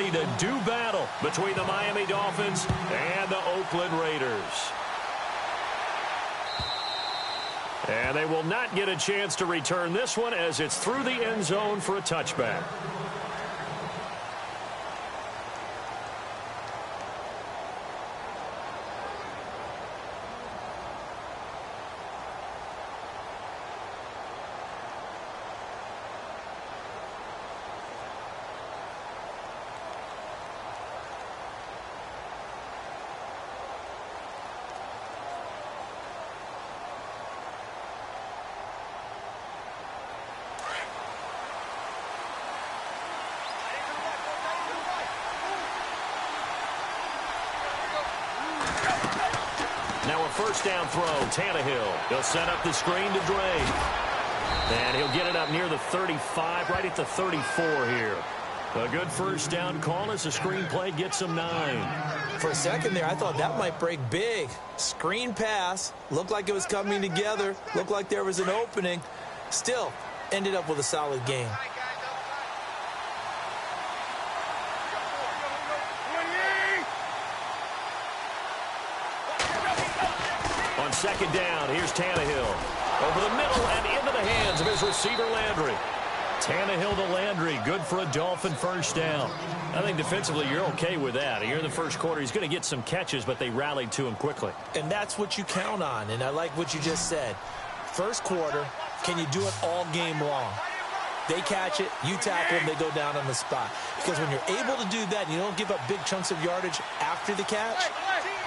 ready to do battle between the Miami Dolphins and the Oakland Raiders. And they will not get a chance to return this one as it's through the end zone for a touchback. Now a first down throw, Tannehill. He'll set up the screen to Dre. And he'll get it up near the 35, right at the 34 here. A good first down call as the screen play gets him 9. For a second there, I thought that might break big. Screen pass. Looked like it was coming together. Looked like there was an opening. Still, ended up with a solid game. On second down, here's Tannehill. Over the middle and into the hands of his receiver, Landry. Tannehill to Landry, good for a Dolphin first down. I think defensively you're okay with that. Here in the first quarter, he's going to get some catches, but they rallied to him quickly. And that's what you count on, and I like what you just said. First quarter, can you do it all game long? They catch it, you tackle them, they go down on the spot. Because when you're able to do that and you don't give up big chunks of yardage after the catch,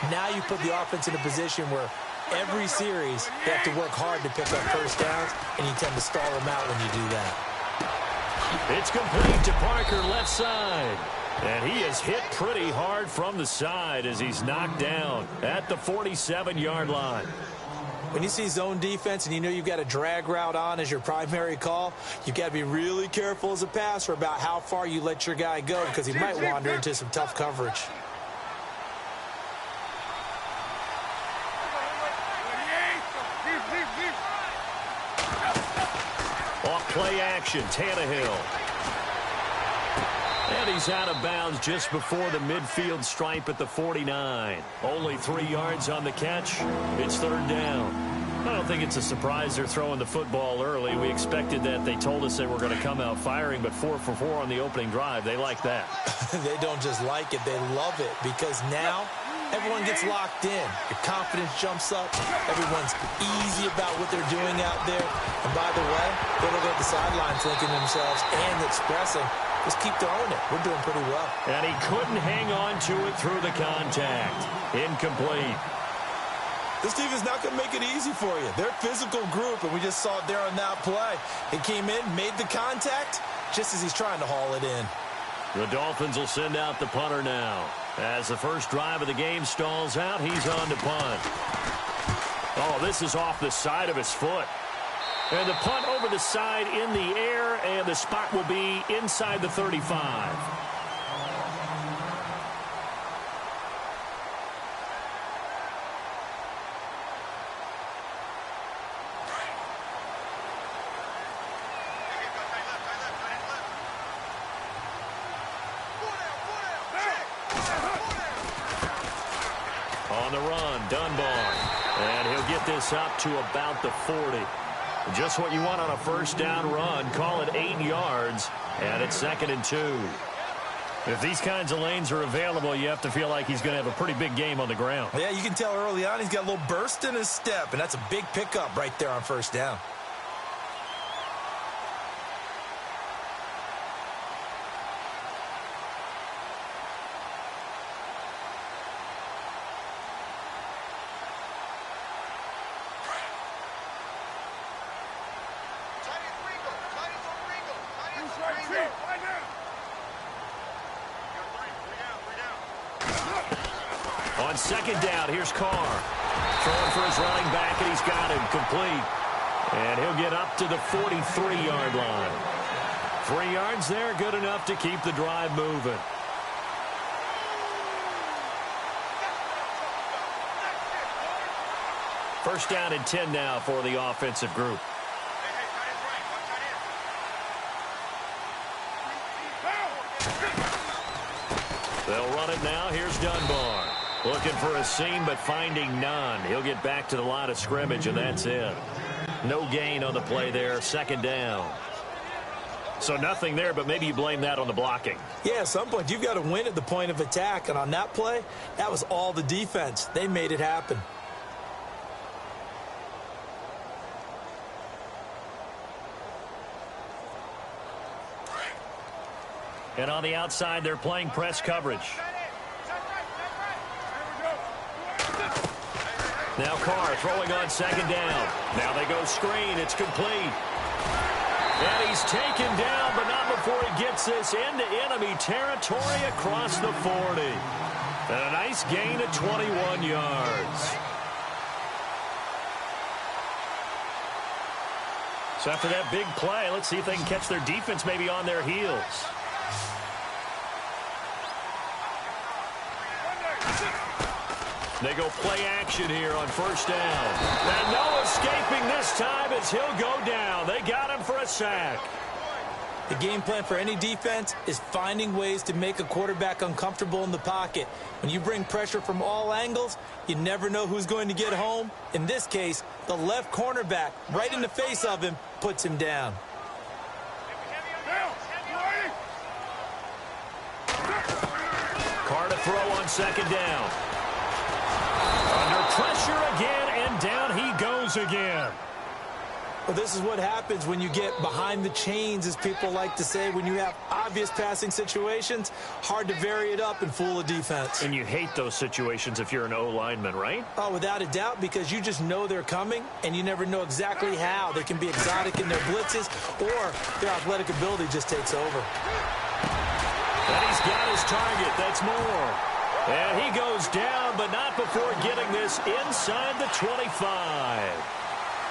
now you put the offense in a position where every series they have to work hard to pick up first downs, and you tend to stall them out when you do that. It's complete to Parker, left side. And he is hit pretty hard from the side as he's knocked down at the 47-yard line. When you see zone defense and you know you've got a drag route on as your primary call, you've got to be really careful as a passer about how far you let your guy go because he might wander into some tough coverage. Off play action, Tannehill. And he's out of bounds just before the midfield stripe at the 49. Only 3 yards on the catch. It's third down. I don't think it's a surprise they're throwing the football early. We expected that. They told us they were going to come out firing, but 4 for 4 on the opening drive. They like that. They don't just like it, they love it, because now everyone gets locked in. Your confidence jumps up. Everyone's easy about what they're doing out there. And by the way, they look at the sidelines thinking to themselves and expressing, just keep throwing it. We're doing pretty well. And he couldn't hang on to it through the contact. Incomplete. This team is not going to make it easy for you. They're a physical group, and we just saw it there on that play. He came in, made the contact, just as he's trying to haul it in. The Dolphins will send out the punter now. As the first drive of the game stalls out, he's on to punt. Oh, this is off the side of his foot. And the punt over the side in the air, and the spot will be inside the 35. On the run, Dunbar. And he'll get this up to about the 40. Just what you want on a first down run. Call it 8 yards. And it's 2nd and 2. If these kinds of lanes are available, you have to feel like he's going to have a pretty big game on the ground. Yeah, you can tell early on he's got a little burst in his step, and that's a big pickup right there on first down. On second down, here's Carr. Throwing for his running back, and he's got him complete. And he'll get up to the 43-yard line. 3 yards there, good enough to keep the drive moving. First down and 10 now for the offensive group. They'll run it now. Here's Dunbar. Looking for a seam, but finding none. He'll get back to the line of scrimmage, and that's it. No gain on the play there. Second down. So nothing there, but maybe you blame that on the blocking. Yeah, at some point, you've got to win at the point of attack. And on that play, that was all the defense. They made it happen. And on the outside, they're playing press coverage. Now Carr throwing on second down. Now they go screen. It's complete. And he's taken down, but not before he gets this into enemy territory across the 40. And a nice gain of 21 yards. So after that big play, let's see if they can catch their defense maybe on their heels. They go play action here on first down. And no escaping this time as he'll go down. They got him for a sack. The game plan for any defense is finding ways to make a quarterback uncomfortable in the pocket. When you bring pressure from all angles, you never know who's going to get home. In this case, the left cornerback, right in the face of him, puts him down. Carr to throw on second down. Under pressure again, and down he goes again. Well, this is what happens when you get behind the chains, as people like to say. When you have obvious passing situations, hard to vary it up and fool a defense. And you hate those situations if you're an O-lineman, right? Oh, without a doubt, because you just know they're coming, and you never know exactly how. They can be exotic in their blitzes, or their athletic ability just takes over. And he's got his target. That's more. And he goes down, but not before getting this inside the 25.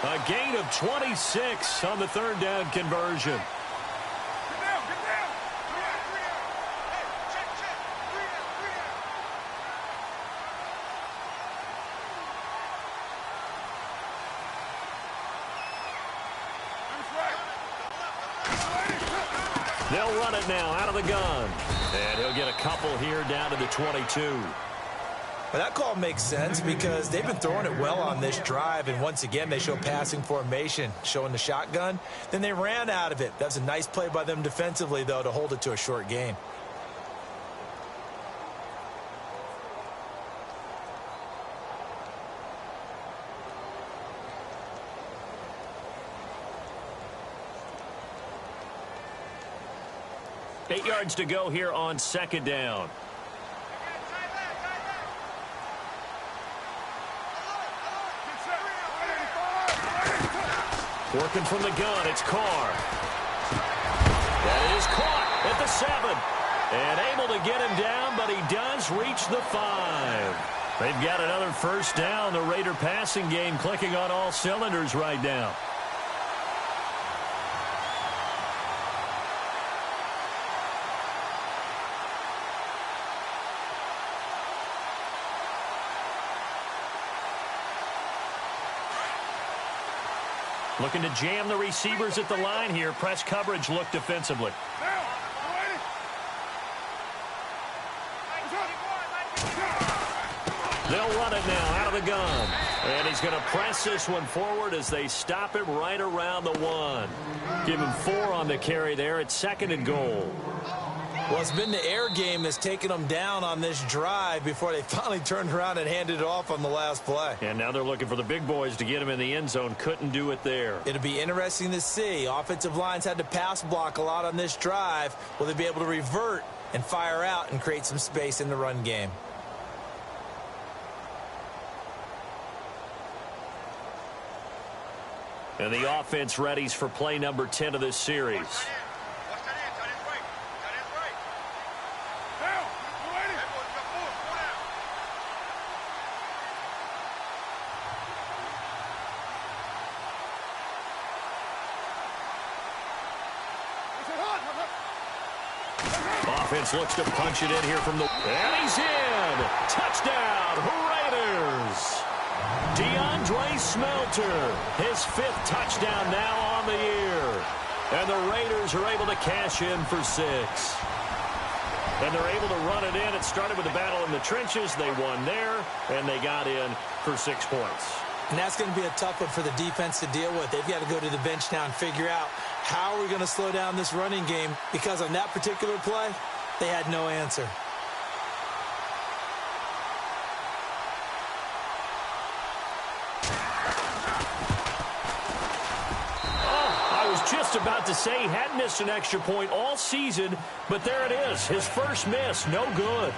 A gain of 26 on the third down conversion. They'll run it now out of the gun. And he'll get a couple here down to the 22. Well, that call makes sense because they've been throwing it well on this drive, and once again they show passing formation, showing the shotgun. Then they ran out of it. That's a nice play by them defensively, though, to hold it to a short game. Eight yards to go here on second down. Working from the gun, it's Carr. That is caught at the 7. And able to get him down, but he does reach the 5. They've got another first down. The Raider passing game clicking on all cylinders right now. Looking to jam the receivers at the line here. Press coverage look defensively. They'll run it now out of the gun. And he's going to press this one forward as they stop him right around the 1. Give him 4 on the carry there. It's second and goal. Well, it's been the air game that's taken them down on this drive before they finally turned around and handed it off on the last play. And now they're looking for the big boys to get him in the end zone. Couldn't do it there. It'll be interesting to see. Offensive lines had to pass block a lot on this drive. Will they be able to revert and fire out and create some space in the run game? And the offense readies for play number 10 of this series. Offense looks to punch it in here from the... And he's in! Touchdown, Raiders! DeAndre Smelter, his 5th touchdown now on the year. And the Raiders are able to cash in for 6. And they're able to run it in. It started with a battle in the trenches. They won there, and they got in for 6 points. And that's going to be a tough one for the defense to deal with. They've got to go to the bench now and figure out how are we going to slow down this running game, because on that particular play, they had no answer. Just about to say he hadn't missed an extra point all season, but there it is. His first miss, no good.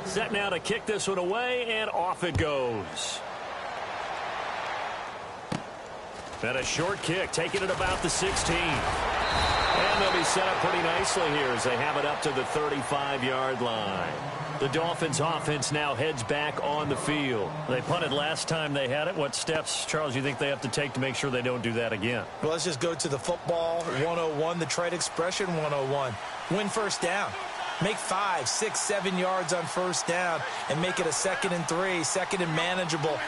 Set now to kick this one away, and off it goes. And a short kick, taking it about the 16. And they'll be set up pretty nicely here as they have it up to the 35-yard line. The Dolphins' offense now heads back on the field. They punted last time they had it. What steps, Charles, you think they have to take to make sure they don't do that again? Well, let's just go to the football 101, the trade expression 101. Win first down. Make 5, 6, 7 yards on first down and make it a 2nd and 3, 2nd and manageable.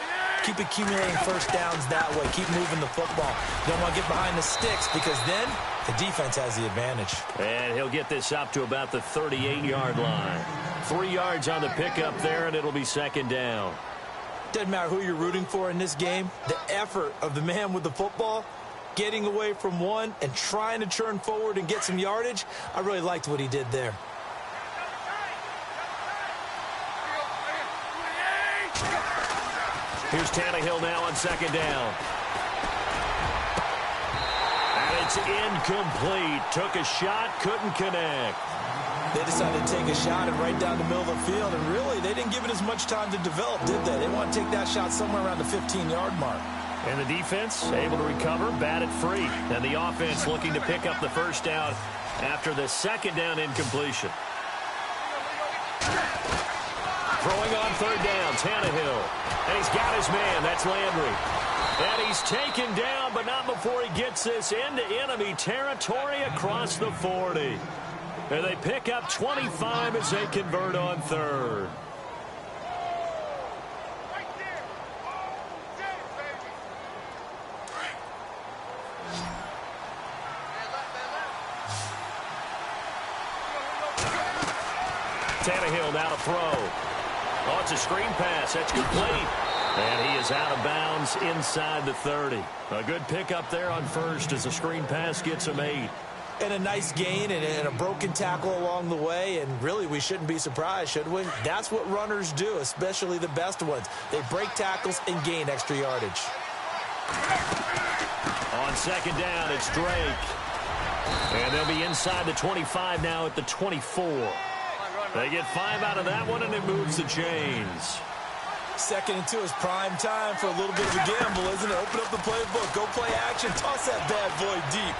Keep accumulating first downs that way. Keep moving the football. You don't want to get behind the sticks, because then the defense has the advantage. And he'll get this up to about the 38-yard line. 3 yards on the pickup there, and it'll be 2nd down. Doesn't matter who you're rooting for in this game. The effort of the man with the football, getting away from one and trying to churn forward and get some yardage, I really liked what he did there. Here's Tannehill now on 2nd down. And it's incomplete. Took a shot, couldn't connect. They decided to take a shot and right down the middle of the field, and really, they didn't give it as much time to develop, did they? They want to take that shot somewhere around the 15-yard mark. And the defense able to recover, bat it free. And the offense looking to pick up the first down after the 2nd down incompletion. Throwing on 3rd down, Tannehill. And he's got his man. That's Landry. And he's taken down, but not before he gets this into enemy territory across the 40. And they pick up 25 as they convert on 3rd. Tannehill now to throw. Oh, it's a screen pass. That's complete. And he is out of bounds inside the 30. A good pickup there on first as the screen pass gets him 8. And a nice gain and a broken tackle along the way. And really, we shouldn't be surprised, should we? That's what runners do, especially the best ones. They break tackles and gain extra yardage. On 2nd down, it's Drake. And they'll be inside the 25 now at the 24. They get 5 out of that one, and it moves the chains. 2nd and 2 is prime time for a little bit of a gamble, isn't it? Open up the playbook, go play action, toss that bad boy deep.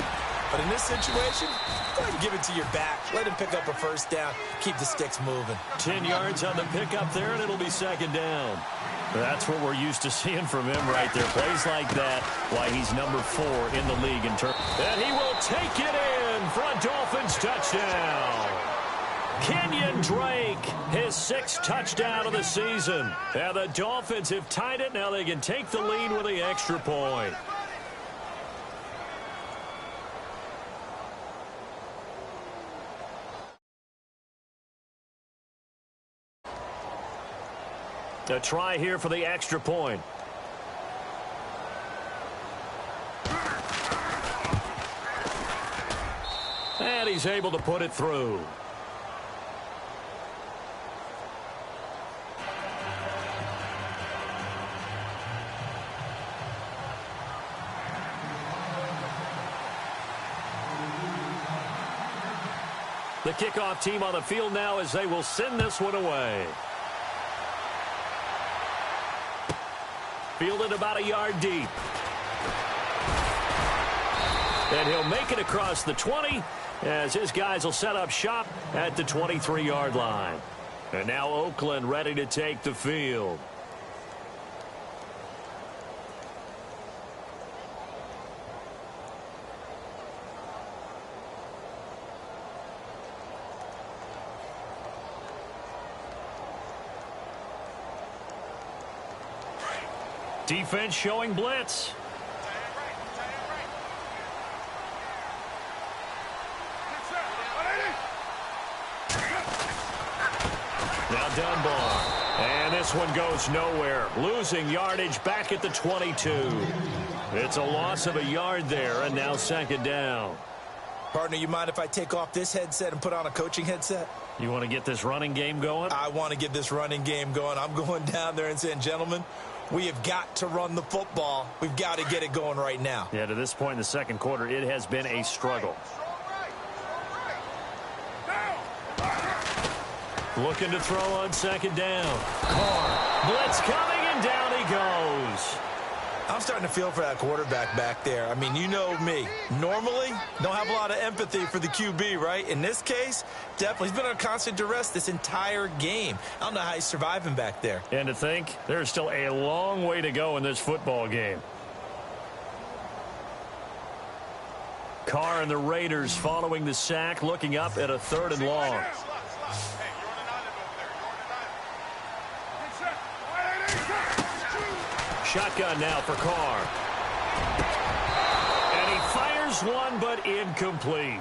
But in this situation, go ahead and give it to your back. Let him pick up a first down. Keep the sticks moving. 10 yards on the pickup there, and it'll be 2nd down. That's what we're used to seeing from him right there. Plays like that, why he's number 4 in the league in terms. And he will take it in for a Dolphins touchdown. Kenyon Drake, his 6th touchdown of the season. And the Dolphins have tied it. Now they can take the lead with the extra point. A try here for the extra point. And he's able to put it through. The kickoff team on the field now as they will send this one away. Fielded about a yard deep. And he'll make it across the 20 as his guys will set up shop at the 23-yard line. And now Oakland ready to take the field. Defense showing blitz. Now Dunbar. And this one goes nowhere. Losing yardage back at the 22. It's a loss of a yard there, and now second down. Partner, you mind if I take off this headset and put on a coaching headset? You want to get this running game going? I want to get this running game going. I'm going down there and saying, gentlemen, we have got to run the football. We've got to get it going right now. Yeah, to this point in the second quarter, it has been a struggle. Looking to throw on second down. Carr, blitz coming, and down he goes. I'm starting to feel for that quarterback back there. I mean, you know me. Normally, don't have a lot of empathy for the QB, right? In this case, definitely. He's been under constant duress this entire game. I don't know how he's surviving back there. And to think, there's still a long way to go in this football game. Carr and the Raiders following the sack, looking up at a 3rd and long. Shotgun now for Carr. And he fires one, but incomplete.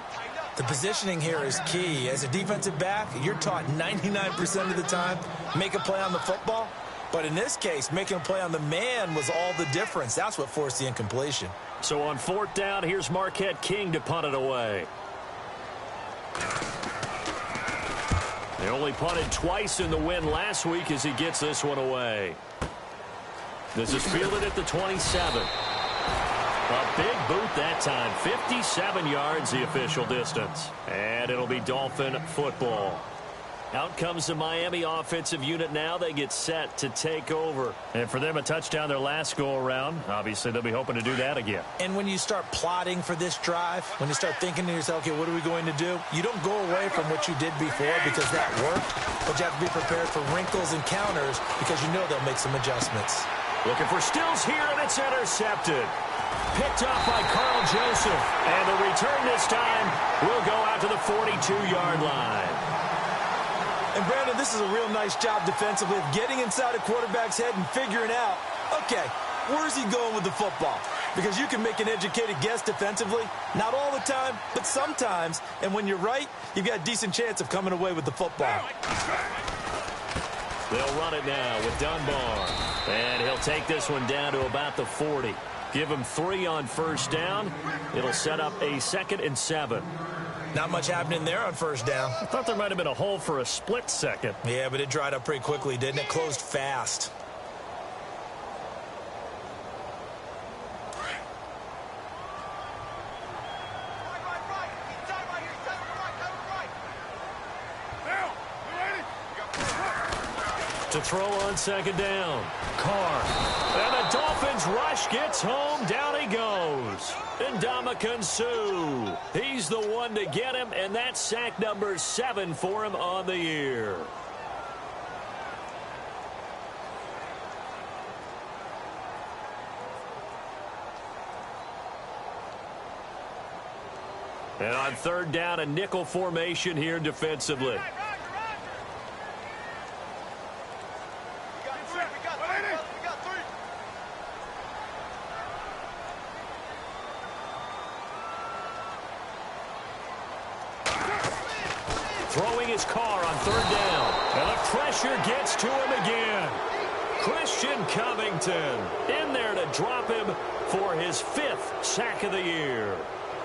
The positioning here is key. As a defensive back, you're taught 99% of the time, make a play on the football. But in this case, making a play on the man was all the difference. That's what forced the incompletion. So on 4th down, here's Marquette King to punt it away. They only punted twice in the win last week as he gets this one away. This is fielded at the 27. A big boot that time. 57 yards the official distance. And it'll be Dolphin football. Out comes the Miami offensive unit now. They get set to take over. And for them, a touchdown their last go-around. Obviously, they'll be hoping to do that again. And when you start plotting for this drive, when you start thinking to yourself, okay, what are we going to do? You don't go away from what you did before because that worked. But you have to be prepared for wrinkles and counters because you know they'll make some adjustments. Looking for Stills here, and it's intercepted. Picked off by Carl Joseph. And the return this time will go out to the 42-yard line. And, Brandon, this is a real nice job defensively of getting inside a quarterback's head and figuring out, okay, where's he going with the football? Because you can make an educated guess defensively. Not all the time, but sometimes. And when you're right, you've got a decent chance of coming away with the football. They'll run it now with Dunbar. And he'll take this one down to about the 40. Give him 3 on 1st down. It'll set up a 2nd and 7. Not much happening there on 1st down. I thought there might have been a hole for a split second. Yeah, but it dried up pretty quickly, didn't it? Closed fast. To throw on 2nd down. Carr. And the Dolphins rush gets home. Down he goes. And Ndamukong Suh. He's the one to get him, and that's sack number 7 for him on the year. And on 3rd down, a nickel formation here defensively. Throwing his Carr on 3rd down. And the pressure gets to him again. Christian Covington in there to drop him for his 5th sack of the year.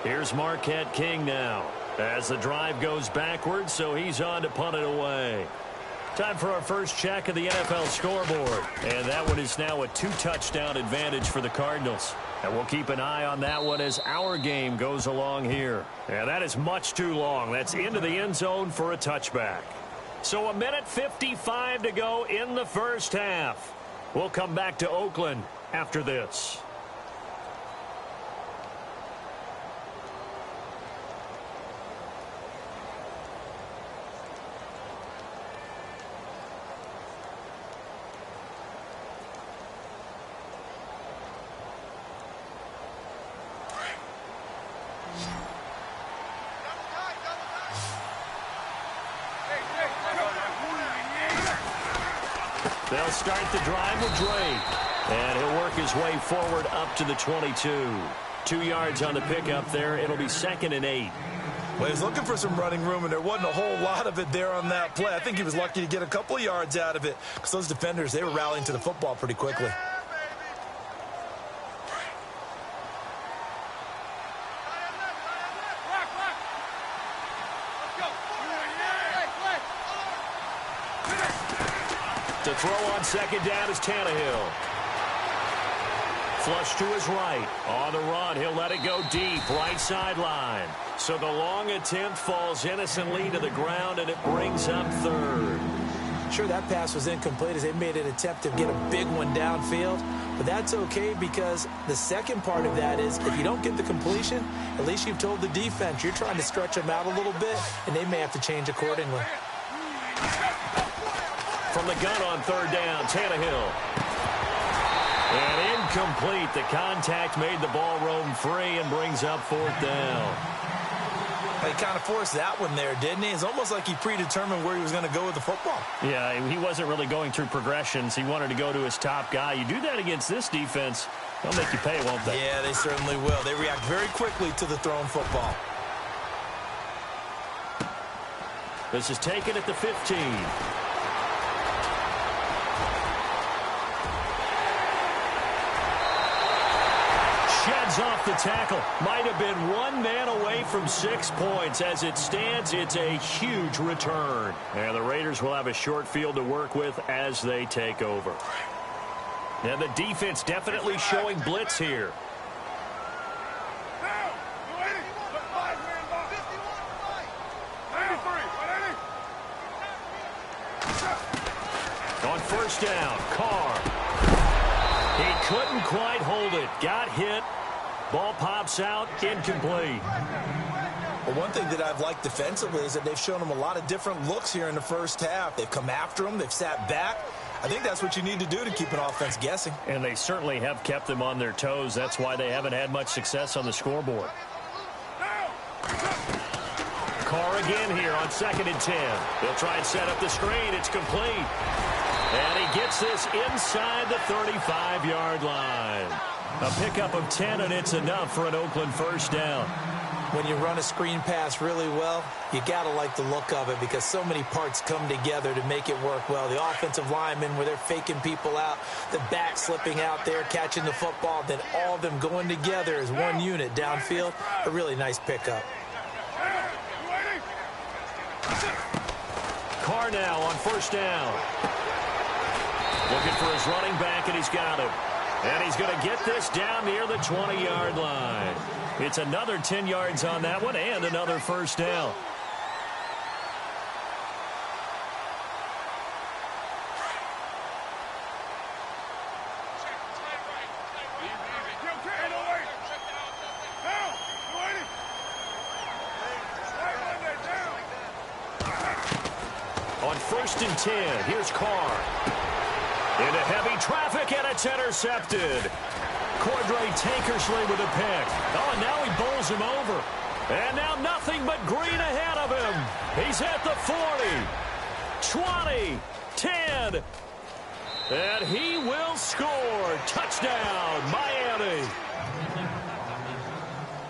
Here's Marquette King now as the drive goes backwards, so he's on to punt it away. Time for our first check of the NFL scoreboard. And that one is now a 2-touchdown advantage for the Cardinals. And we'll keep an eye on that one as our game goes along here. And that is much too long. That's into the end zone for a touchback. So 1:55 to go in the first half. We'll come back to Oakland after this. They'll start the drive with Drake. And he'll work his way forward up to the 22. 2 yards on the pickup there. It'll be 2nd and 8. Well, he was looking for some running room, and there wasn't a whole lot of it there on that play. I think he was lucky to get a couple of yards out of it because those defenders, they were rallying to the football pretty quickly. To throw on 2nd down is Tannehill. Flush to his right. On the run, he'll let it go deep, right sideline. So the long attempt falls innocently to the ground, and it brings up 3rd. Sure, that pass was incomplete as they made an attempt to get a big one downfield. But that's okay because the second part of that is if you don't get the completion, at least you've told the defense you're trying to stretch them out a little bit, and they may have to change accordingly. From the gun on 3rd down, Tannehill. And incomplete. The contact made the ball roam free and brings up 4th down. He kind of forced that one there, didn't he? It's almost like he predetermined where he was going to go with the football. Yeah, he wasn't really going through progressions. He wanted to go to his top guy. You do that against this defense, they'll make you pay, won't they? Yeah, they certainly will. They react very quickly to the thrown football. This is taken at the 15. Sheds off the tackle. Might have been one man away from 6 points. As it stands, it's a huge return. And the Raiders will have a short field to work with as they take over. And the defense definitely showing blitz here. On 1st down, Carr. He couldn't quite hold it. Got hit. Ball pops out. Incomplete. Well, one thing that I've liked defensively is that they've shown him a lot of different looks here in the first half. They've come after him. They've sat back. I think that's what you need to do to keep an offense guessing. And they certainly have kept them on their toes. That's why they haven't had much success on the scoreboard. Carr again here on 2nd and 10. He'll try and set up the screen. It's complete. And he gets this inside the 35-yard line. A pickup of 10, and it's enough for an Oakland 1st down. When you run a screen pass really well, you got to like the look of it because so many parts come together to make it work well. The offensive linemen, where they're faking people out, the back slipping out there, catching the football, then all of them going together as one unit downfield. A really nice pickup. Carr now on 1st down. Looking for his running back, and he's got him. And he's going to get this down near the 20-yard line. It's another 10 yards on that one and another 1st down. On 1st and 10, here's Carr. Into heavy traffic, and it's intercepted. Cordray Tankersley with a pick. Oh, and now he bowls him over. And now nothing but green ahead of him. He's at the 40, 20, 10. And he will score. Touchdown, Miami.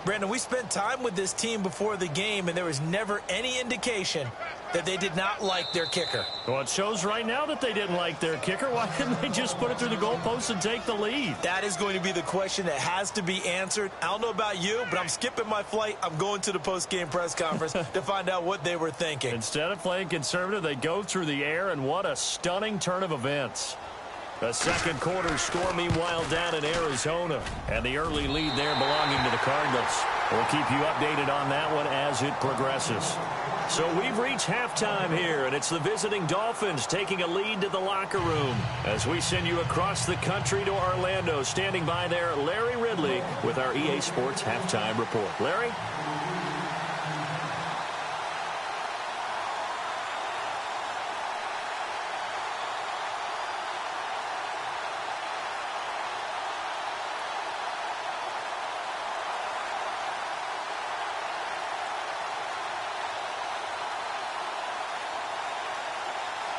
Brandon, we spent time with this team before the game, and there was never any indication that they did not like their kicker. Well, it shows right now that they didn't like their kicker. Why didn't they just put it through the goalpost and take the lead? That is going to be the question that has to be answered. I don't know about you, but I'm skipping my flight. I'm going to the post-game press conference to find out what they were thinking. Instead of playing conservative, they go through the air, and what a stunning turn of events. A second quarter score, meanwhile, down in Arizona. And the early lead there belonging to the Cardinals. We'll keep you updated on that one as it progresses. So we've reached halftime here, and it's the visiting Dolphins taking a lead to the locker room. As we send you across the country to Orlando, standing by there, Larry Ridley with our EA Sports Halftime Report. Larry?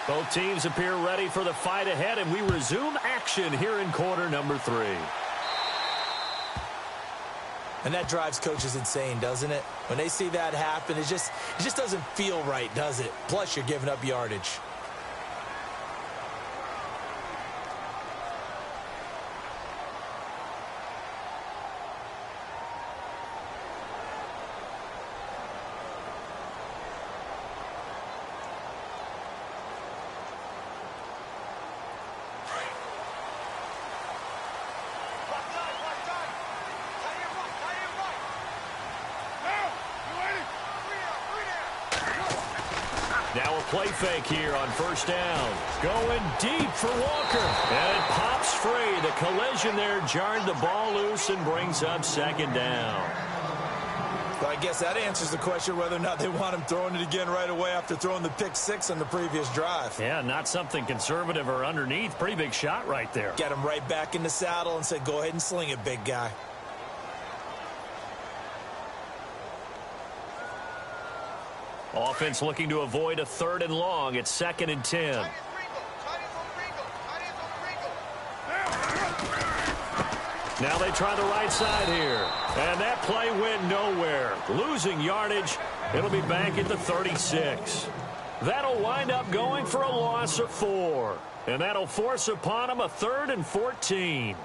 Both teams appear ready for the fight ahead, and we resume action here in quarter number 3. And that drives coaches insane, doesn't it? When they see that happen, it just doesn't feel right, does it? Plus, you're giving up yardage. Now a play fake here on first down. Going deep for Walker. And it pops free. The collision there jarred the ball loose and brings up second down. Well, I guess that answers the question whether or not they want him throwing it again right away after throwing the pick 6 on the previous drive. Yeah, not something conservative or underneath. Pretty big shot right there. Get him right back in the saddle and said, go ahead and sling it, big guy. Offense looking to avoid a 3rd and long. It's 2nd and 10. Now they try the right side here. And that play went nowhere. Losing yardage. It'll be back at the 36. That'll wind up going for a loss of 4. And that'll force upon them a 3rd and 14.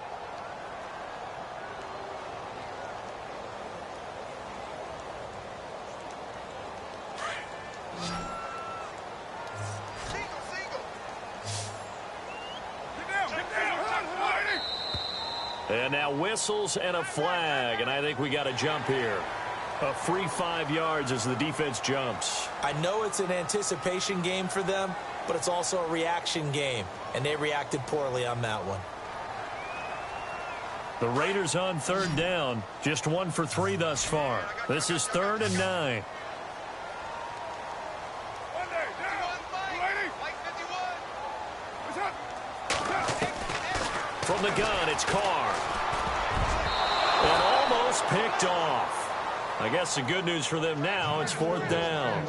And now whistles and a flag, and I think we got a jump here. A free 5 yards as the defense jumps. I know it's an anticipation game for them, but it's also a reaction game, and they reacted poorly on that one. The Raiders on 3rd down, just 1 for 3 thus far. This is 3rd and 9. From the gun, it's Carr. And almost picked off. I guess the good news for them now, it's 4th down.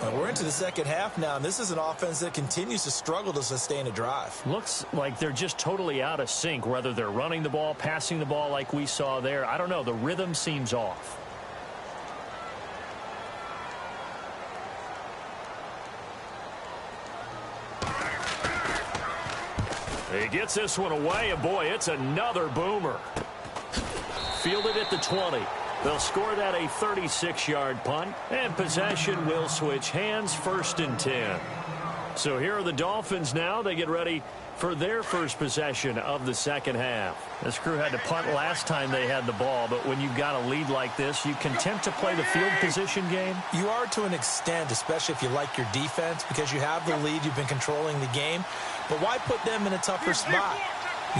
Well, we're into the second half now, and this is an offense that continues to struggle to sustain a drive. Looks like they're just totally out of sync, whether they're running the ball, passing the ball like we saw there. I don't know. The rhythm seems off. He gets this one away, and boy, it's another boomer. Fielded at the 20. They'll score that a 36-yard punt, and possession will switch hands, 1st and 10. So here are the Dolphins now. They get ready for their first possession of the second half. This crew had to punt last time they had the ball, but when you've got a lead like this, you can tempt to play the field position game. You are to an extent, especially if you like your defense, because you have the lead, you've been controlling the game. But why put them in a tougher spot?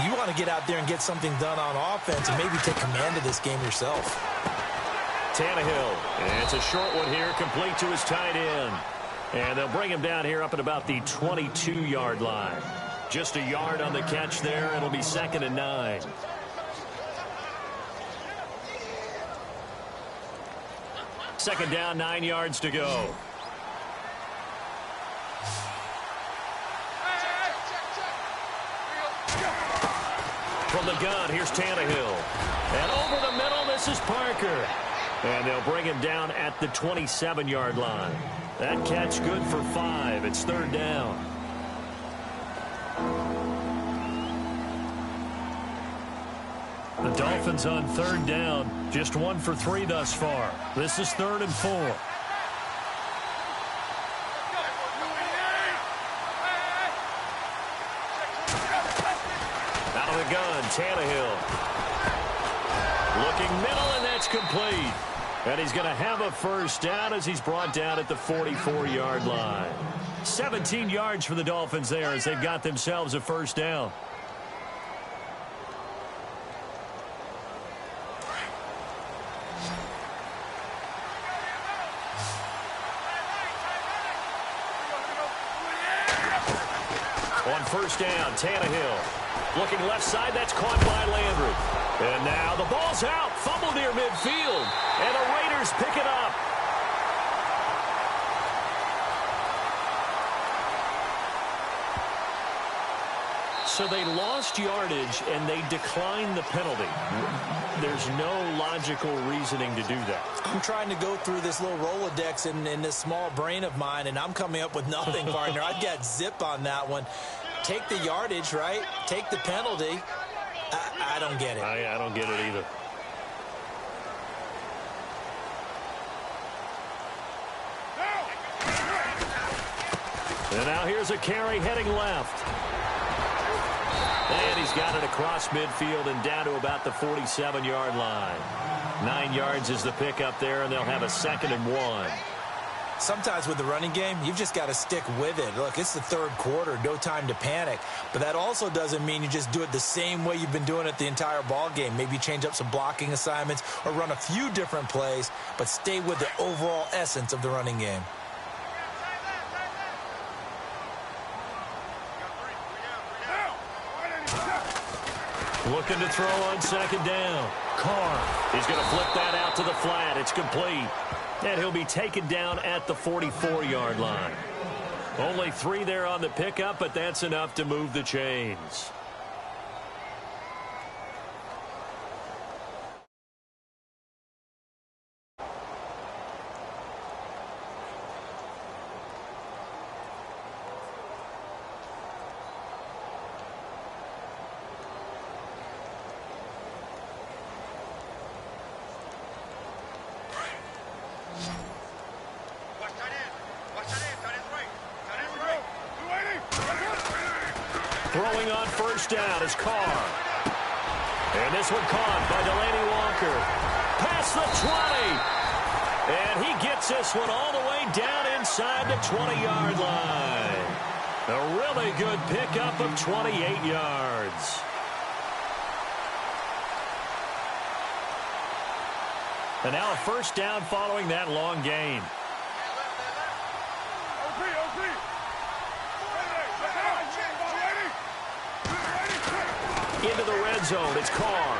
You want to get out there and get something done on offense and maybe take command of this game yourself. Tannehill, and it's a short one here, complete to his tight end. And they'll bring him down here up at about the 22-yard line. Just a yard on the catch there. It'll be 2nd and 9. Second down, 9 yards to go. From the gun, here's Tannehill. And over the middle, this is Parker. And they'll bring him down at the 27-yard line. That catch good for 5. It's 3rd down. The Dolphins on 3rd down, just 1 for 3 thus far. This is 3rd and 4. Out of the gun, Tannehill. Looking middle, and that's complete. And he's going to have a 1st down as he's brought down at the 44-yard line. 17 yards for the Dolphins there as they've got themselves a 1st down. On 1st down, Tannehill. Looking left side, that's caught by Landry. And now the ball's out. Fumble near midfield. And the Raiders pick it up. So they lost yardage, and they declined the penalty. There's no logical reasoning to do that. I'm trying to go through this little Rolodex in this small brain of mine, and I'm coming up with nothing, partner. I'd get zip on that one. Take the yardage, right? Take the penalty. I don't get it. I don't get it either. And now here's a carry heading left. And he's got it across midfield and down to about the 47-yard line. 9 yards is the pickup there, and they'll have a 2nd and 1. Sometimes with the running game, you've just got to stick with it. Look, it's the third quarter, no time to panic. But that also doesn't mean you just do it the same way you've been doing it the entire ball game. Maybe change up some blocking assignments or run a few different plays, but stay with the overall essence of the running game. Looking to throw on 2nd down. Carr. He's going to flip that out to the flat. It's complete. And he'll be taken down at the 44-yard line. Only 3 there on the pickup, but that's enough to move the chains. Throwing on 1st down is Carr. And this one caught by Delaney Walker. Past the 20. And he gets this one all the way down inside the 20-yard line. A really good pickup of 28 yards. And now a 1st down following that long gain. Into the red zone, it's Carr.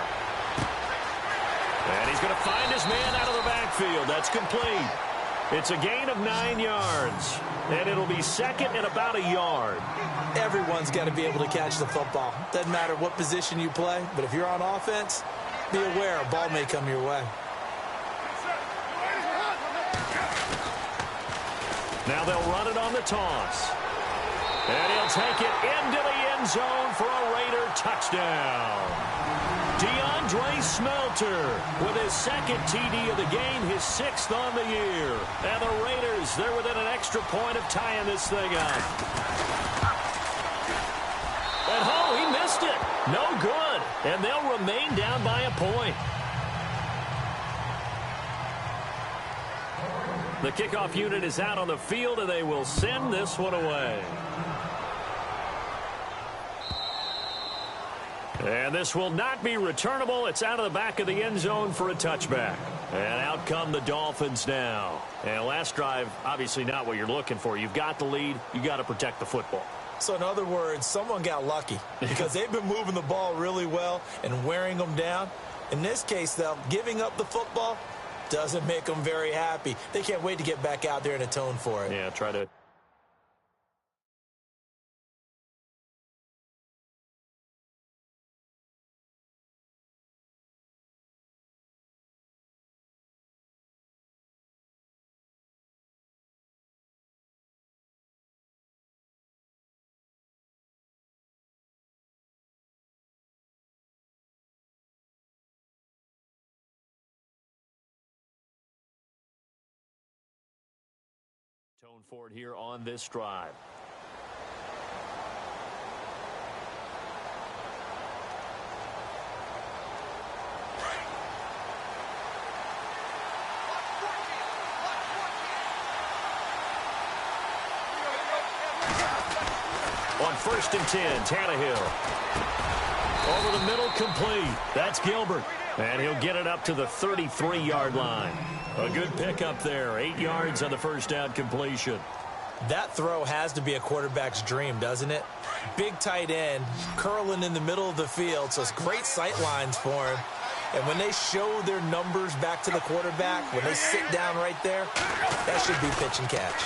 And he's going to find his man out of the backfield. That's complete. It's a gain of 9 yards. And it'll be 2nd and about a yard. Everyone's got to be able to catch the football. Doesn't matter what position you play, but if you're on offense, be aware a ball may come your way. Now they'll run it on the toss. And he'll take it into the end zone for a Raider touchdown. DeAndre Smelter with his 2nd TD of the game, his 6th on the year. And the Raiders, they're within an extra point of tying this thing up. And oh, he missed it. No good. And they'll remain down by a point. The kickoff unit is out on the field, and they will send this one away. And this will not be returnable. It's out of the back of the end zone for a touchback. And out come the Dolphins now. And last drive, obviously not what you're looking for. You've got the lead. You got to protect the football. So in other words, someone got lucky because they've been moving the ball really well and wearing them down. In this case, though, giving up the football doesn't make them very happy. They can't wait to get back out there and atone for it. Yeah, try to... Tone for it here on this drive. On 1st and 10, Tannehill. Over the middle, complete. That's Gilbert. And he'll get it up to the 33-yard line. A good pickup there. 8 yards on the 1st down completion. That throw has to be a quarterback's dream, doesn't it? Big tight end, curling in the middle of the field, so it's great sight lines for him. And when they show their numbers back to the quarterback, when they sit down right there, that should be pitch and catch.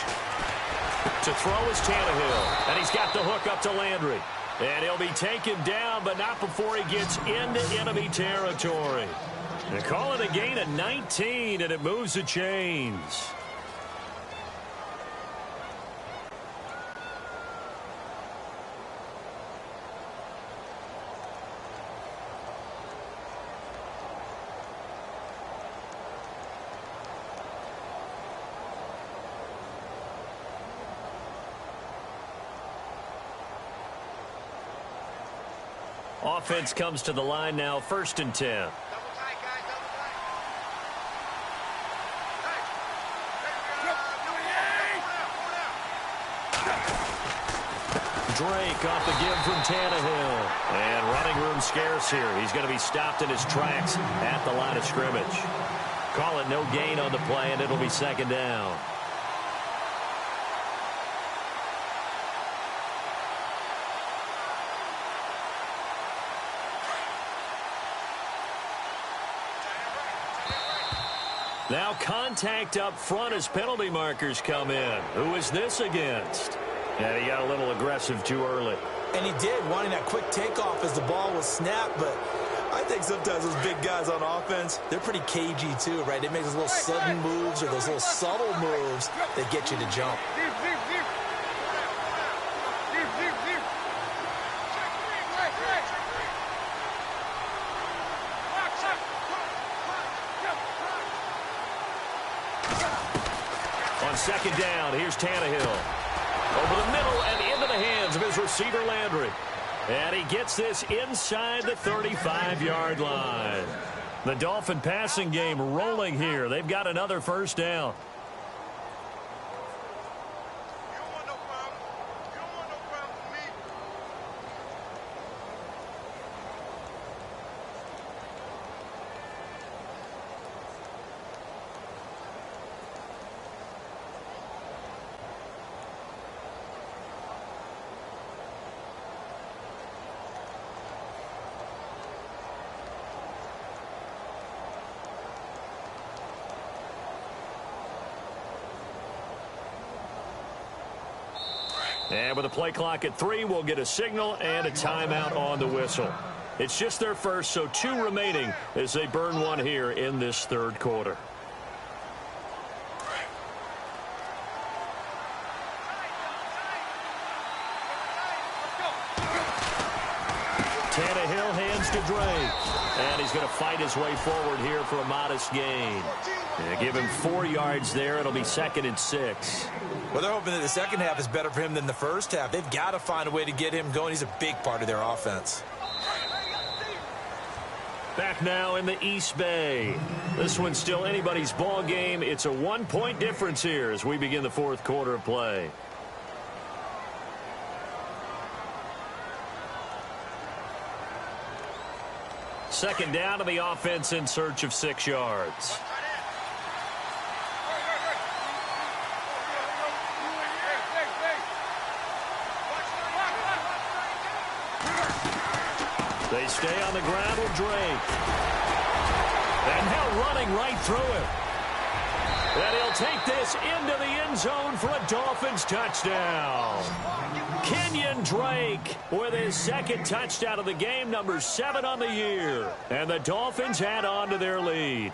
To throw is Tannehill, and he's got the hook up to Landry. And he'll be taken down, but not before he gets into enemy territory. They call it a gain of 19, and it moves the chains. Offense comes to the line now, 1st and 10. Drake off the give from Tannehill. And running room scarce here. He's going to be stopped in his tracks at the line of scrimmage. Call it no gain on the play, and it'll be 2nd down. Now contact up front as penalty markers come in. Who is this against? And he got a little aggressive too early. And he did, wanting that quick takeoff as the ball was snapped. But I think sometimes those big guys on offense, they're pretty cagey too, right? They make those little sudden moves or those little subtle moves that get you to jump. On 2nd down, here's Tannehill. Over the middle and into the hands of his receiver, Landry. And he gets this inside the 35-yard line. The Dolphin passing game rolling here. They've got another 1st down. And with the play clock at 3, we'll get a signal and a timeout on the whistle. It's just their first, so 2 remaining as they burn one here in this 3rd quarter. Tannehill hands to Drake. And he's going to fight his way forward here for a modest gain. Yeah, give him 4 yards there. It'll be 2nd and 6. Well, they're hoping that the second half is better for him than the first half. They've got to find a way to get him going. He's a big part of their offense. Back now in the East Bay. This one's still anybody's ball game. It's a 1-point difference here as we begin the 4th quarter of play. Second down to the offense in search of 6 yards. They stay on the ground with Drake. And now running right through him. And he'll take this into the end zone for a Dolphins touchdown. Kenyon Drake with his 2nd touchdown of the game, number 7 on the year. And the Dolphins add on to their lead.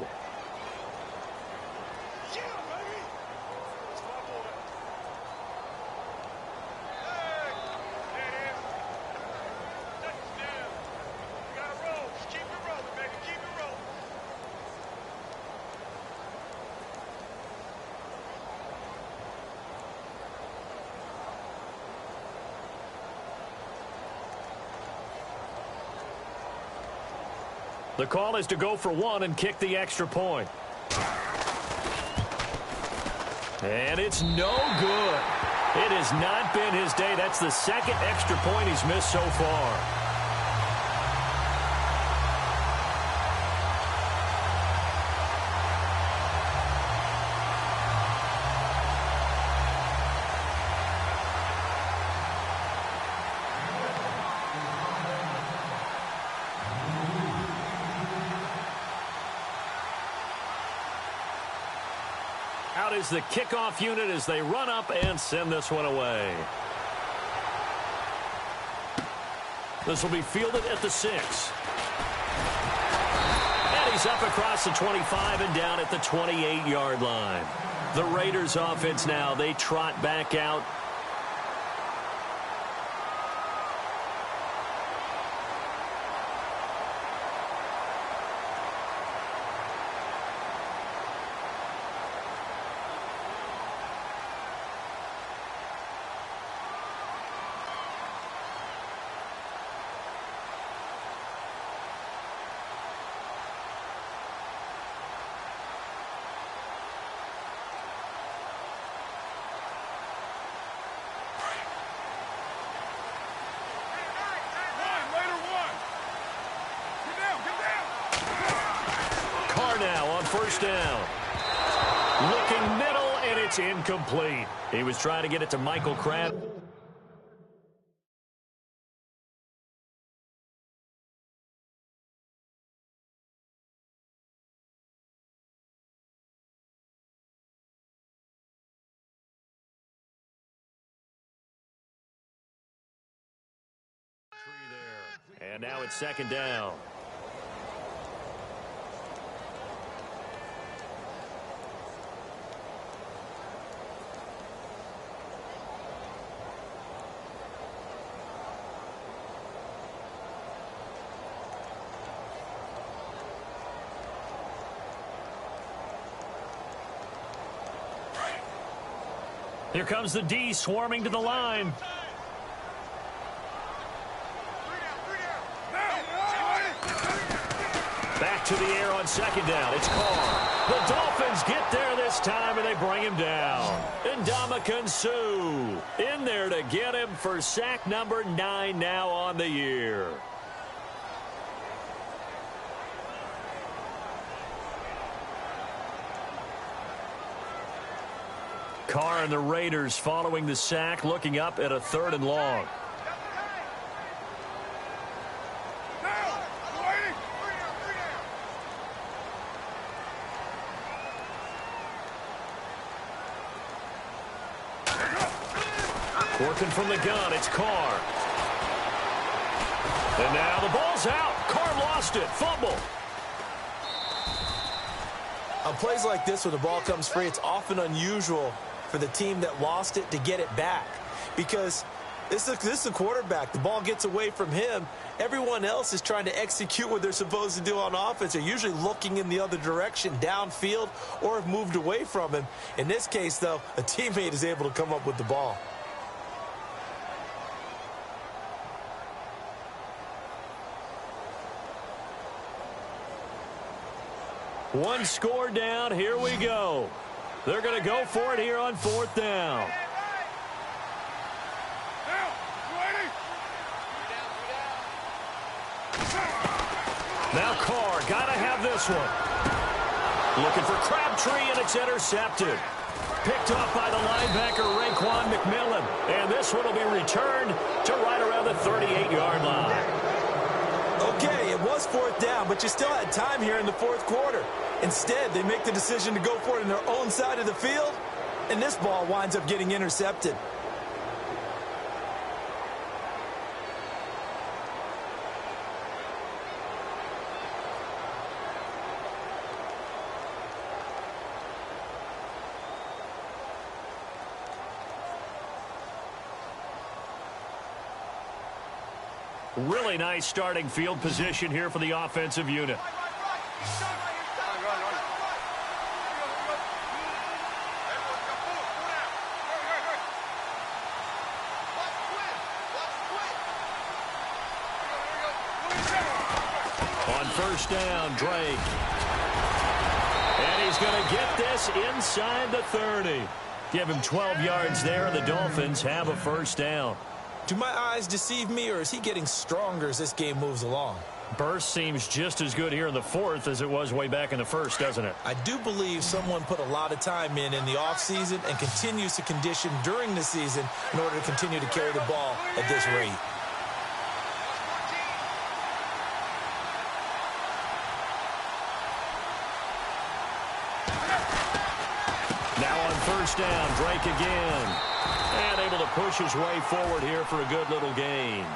The call is to go for 1 and kick the extra point. And it's no good. It has not been his day. That's the 2nd extra point he's missed so far. Out is the kickoff unit as they run up and send this one away. This will be fielded at the 6. And he's up across the 25 and down at the 28-yard line. The Raiders offense now, they trot back out. Now on first down. Looking middle, and it's incomplete. He was trying to get it to Michael Crabtree there. And now it's second down. Here comes the D swarming to the line. Back to the air on second down. It's Carr. The Dolphins get there this time, and they bring him down. And Ndamukong Suh in there to get him for sack number 9 now on the year. Carr and the Raiders following the sack, looking up at a 3rd and long. Working from the gun, it's Carr. And now the ball's out. Carr lost it. Fumble. On plays like this, when the ball comes free, it's often unusual for the team that lost it to get it back, because this is the quarterback. The ball gets away from him. Everyone else is trying to execute what they're supposed to do on offense. They're usually looking in the other direction, downfield, or have moved away from him. In this case, though, a teammate is able to come up with the ball. One score down. Here we go. They're going to go for it here on 4th down. Now Carr, got to have this one. Looking for Crabtree, and it's intercepted. Picked off by the linebacker, Raekwon McMillan. And this one will be returned to right around the 38-yard line. Okay, it was 4th down, but you still had time here in the 4th quarter. Instead, they make the decision to go for it in their own side of the field, and this ball winds up getting intercepted. Really nice starting field position here for the offensive unit. On first down, Drake. And he's going to get this inside the 30. Give him 12 yards there, and the Dolphins have a first down. Do my eyes deceive me, or is he getting stronger as this game moves along? Burst seems just as good here in the 4th as it was way back in the 1st, doesn't it? I do believe someone put a lot of time in the offseason and continues to condition during the season in order to continue to carry the ball at this rate. Now on first down, Drake again. And able to push his way forward here for a good little gain.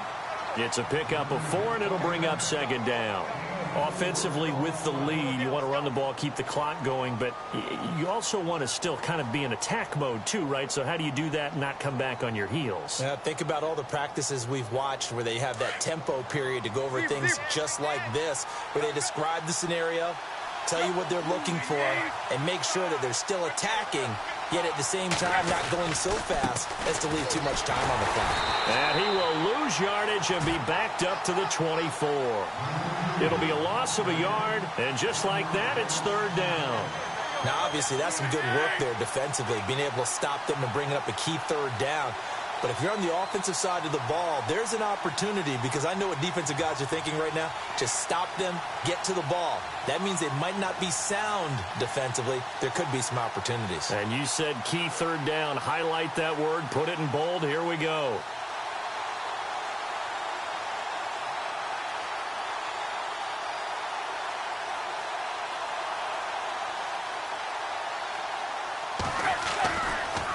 It's a pickup of 4, and it'll bring up second down. Offensively, with the lead, you want to run the ball, keep the clock going, but you also want to still kind of be in attack mode too, right? So how do you do that and not come back on your heels? Yeah, think about all the practices we've watched where they have that tempo period to go over things just like this, where they describe the scenario, tell you what they're looking for, and make sure that they're still attacking, yet at the same time not going so fast as to leave too much time on the clock. And he will lose yardage and be backed up to the 24. It'll be a loss of a yard, and just like that, it's third down. Now, obviously, that's some good work there defensively, being able to stop them and bringing up a key third down. But if you're on the offensive side of the ball, there's an opportunity, because I know what defensive guys are thinking right now. Just stop them, get to the ball. That means they might not be sound defensively. There could be some opportunities. And you said key third down. Highlight that word, put it in bold. Here we go.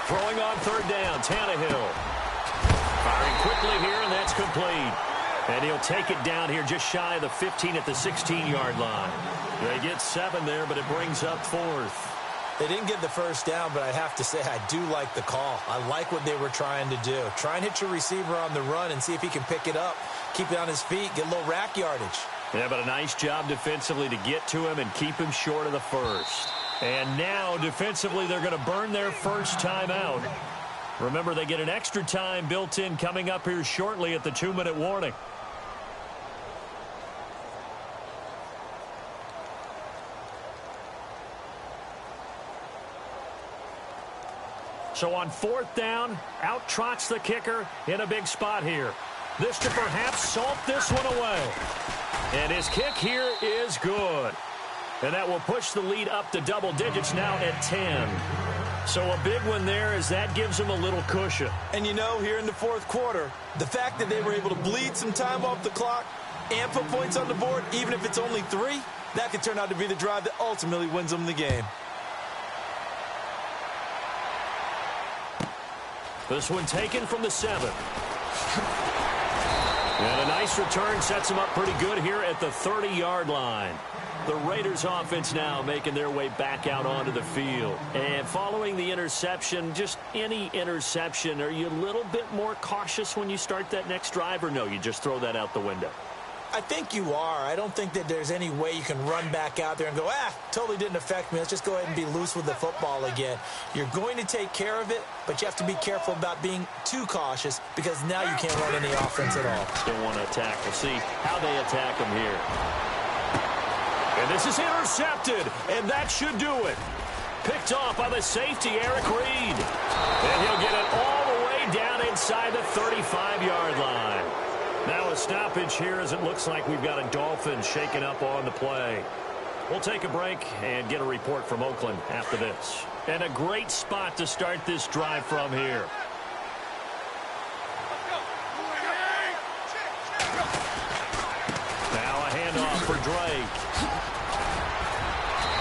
Throwing on third down, Tannehill. Firing quickly here, and that's complete. And he'll take it down here just shy of the 15 at the 16-yard line. They get 7 there, but it brings up 4th. They didn't get the first down, but I have to say I do like the call. I like what they were trying to do. Try and hit your receiver on the run and see if he can pick it up, keep it on his feet, get a little rack yardage. Yeah, but a nice job defensively to get to him and keep him short of the first. And now, defensively, they're going to burn their first time out. Remember, they get an extra time built in coming up here shortly at the 2-minute warning. So on 4th down, out trots the kicker in a big spot here. This to perhaps salt this one away. And his kick here is good. And that will push the lead up to double digits now at 10. So a big one there as that gives them a little cushion. And you know, here in the 4th quarter, the fact that they were able to bleed some time off the clock and put points on the board, even if it's only 3, that could turn out to be the drive that ultimately wins them the game. This one taken from the 7. And a nice return sets them up pretty good here at the 30-yard line. The Raiders offense now making their way back out onto the field. And following the interception, just any interception, are you a little bit more cautious when you start that next drive, or no, you just throw that out the window? I think you are. I don't think that there's any way you can run back out there and go, totally didn't affect me. Let's just go ahead and be loose with the football again. You're going to take care of it, but you have to be careful about being too cautious, because now you can't run any offense at all. Still want to attack. We'll see how they attack them here. And this is intercepted, and that should do it. Picked off by the safety, Eric Reed. And he'll get it all the way down inside the 35-yard line. Now a stoppage here as it looks like we've got a Dolphin shaken up on the play. We'll take a break and get a report from Oakland after this. And a great spot to start this drive from here. Now a handoff for Drake.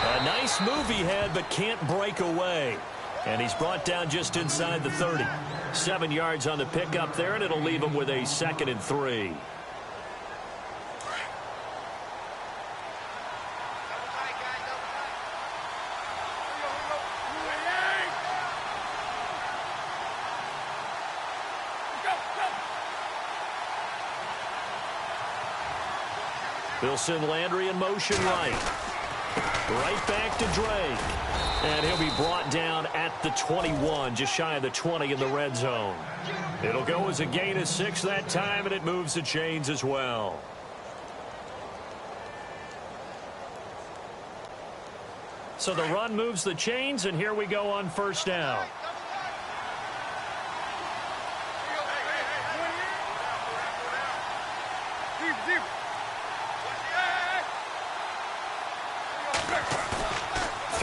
A nice move he had, but can't break away. And he's brought down just inside the 30. 7 yards on the pickup there, and it'll leave him with a 2nd and 3. They'll send Landry in motion right. Right back to Drake. And he'll be brought down at the 21, just shy of the 20 in the red zone. It'll go as a gain of 6 that time, and it moves the chains as well. So the run moves the chains, and here we go on 1st down.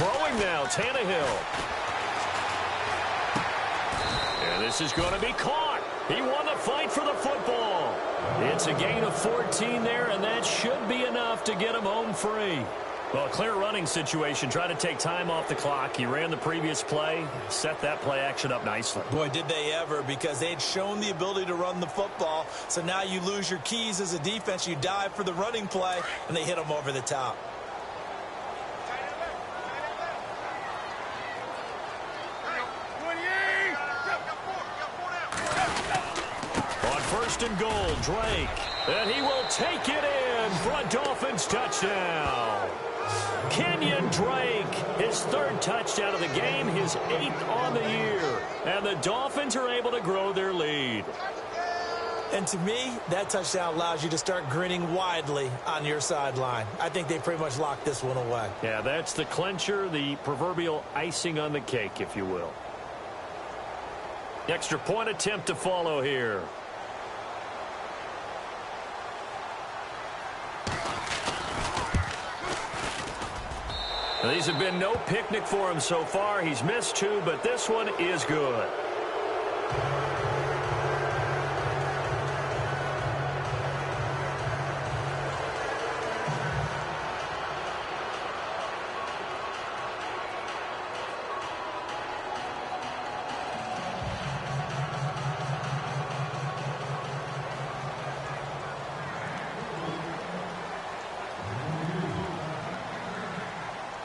Throwing now, Tannehill. And this is going to be caught. He won the fight for the football. It's a gain of 14 there, and that should be enough to get him home free. Well, a clear running situation. Try to take time off the clock. He ran the previous play, set that play action up nicely. Boy, did they ever, because they had shown the ability to run the football. So now you lose your keys as a defense. You dive for the running play, and they hit them over the top. On first and goal, Drake. And he will take it in for a Dolphins touchdown. Kenyon Drake, his third touchdown of the game, his 8th on the year. And the Dolphins are able to grow their lead. And to me, that touchdown allows you to start grinning widely on your sideline. I think they pretty much locked this one away. Yeah, that's the clincher, the proverbial icing on the cake, if you will. Extra point attempt to follow here. Now, these have been no picnic for him so far. He's missed 2, but this one is good.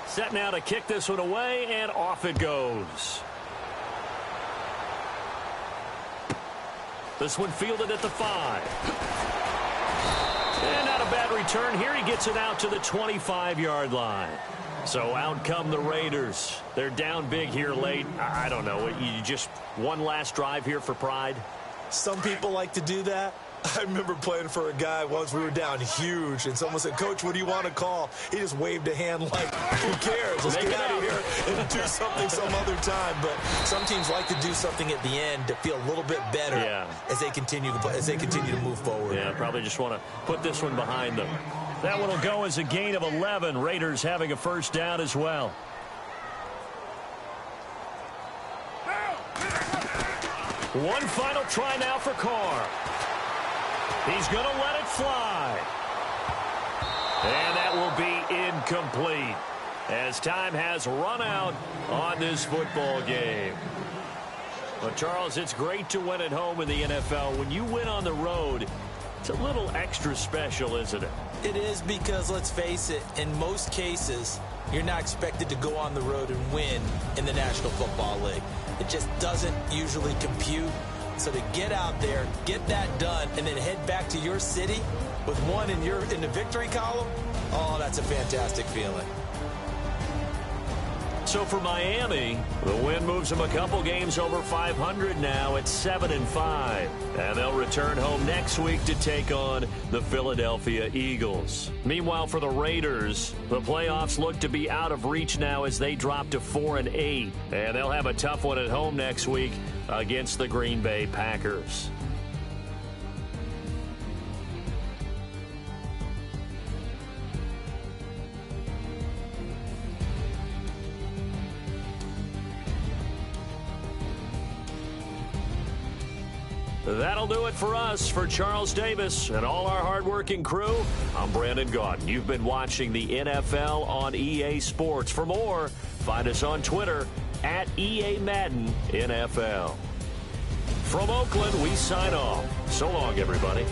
Set now to kick this one away, and off it goes. This one fielded at the 5. And not a bad return here. He gets it out to the 25-yard line. So out come the Raiders. They're down big here late. I don't know. You just one last drive here for pride? Some people like to do that. I remember playing for a guy once. We were down huge, and someone said, "Coach, what do you want to call?" He just waved a hand like, who cares? Let's get out of here and do something some other time. But some teams like to do something at the end to feel a little bit better as they continue to move forward. Yeah, probably just want to put this one behind them. That one will go as a gain of 11. Raiders having a first down as well. One final try now for Carr. He's going to let it fly. And that will be incomplete as time has run out on this football game. But, Charles, it's great to win at home in the NFL. When you win on the road, it's a little extra special, isn't it? It is, because, let's face it, in most cases, you're not expected to go on the road and win in the National Football League. It just doesn't usually compute. So to get out there, get that done, and then head back to your city with one in the victory column, oh, that's a fantastic feeling. So for Miami, the win moves them a couple games over 500 now at 7-5. And they'll return home next week to take on the Philadelphia Eagles. Meanwhile, for the Raiders, the playoffs look to be out of reach now as they drop to 4-8. And they'll have a tough one at home next week against the Green Bay Packers. That'll do it for us. For Charles Davis and all our hardworking crew, I'm Brandon Gaudin. You've been watching the NFL on EA Sports. For more, find us on Twitter at EA Madden NFL. From Oakland, we sign off. So long, everybody.